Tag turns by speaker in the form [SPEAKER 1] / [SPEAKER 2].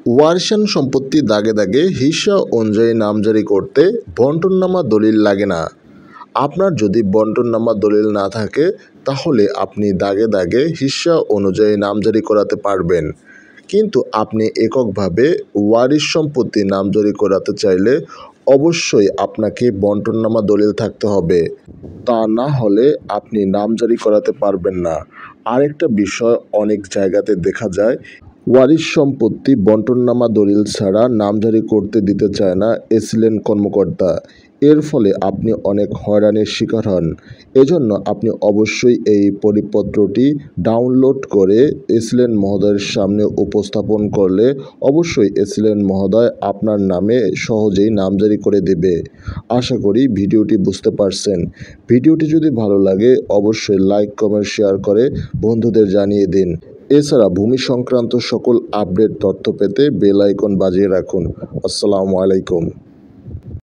[SPEAKER 1] ওয়ারিশান সম্পত্তি দাগে দাগে হিস্সা অনুযায়ী নামজারি করতে বন্টননামা দলিল লাগে না। আপনার যদি বন্টননামা দলিল না থাকে তাহলে আপনি দাগে দাগে হিস্সা অনুযায়ী নামজারি করাতে পারবেন। কিন্তু আপনি এককভাবে ওয়ারিশ সম্পত্তি নামজারি করাতে চাইলে অবশ্যই আপনাকে বন্টননামা দলিল থাকতে হবে। তা না হলে আপনি নামজারি করাতে পারবেন না। আরেকটা বিষয় অনেক জায়গাতে দেখা যায়, ওয়ারিশ সম্পত্তি বন্টননামা দলিল ছাড়া নামজারি করতে দিতে চায় না এসিলেন কর্মকর্তা। এর ফলে আপনি অনেক হয়রানির শিকার হন। এজন্য আপনি অবশ্যই এই পরিপত্রটি ডাউনলোড করে এসিলেন মহোদয়ের সামনে উপস্থাপন করলে অবশ্যই এসিলেন মহোদয় আপনার নামে সহজেই নামজারি করে দেবে। আশা করি ভিডিওটি বুঝতে পারছেন। ভিডিওটি যদি ভালো লাগে অবশ্যই লাইক, কমেন্ট, শেয়ার করে বন্ধুদের জানিয়ে দিন। এছাড়া ভূমি সংক্রান্ত সকল আপডেট তথ্য পেতে বেল আইকন বাজিয়ে রাখুন। আসসালামু আলাইকুম।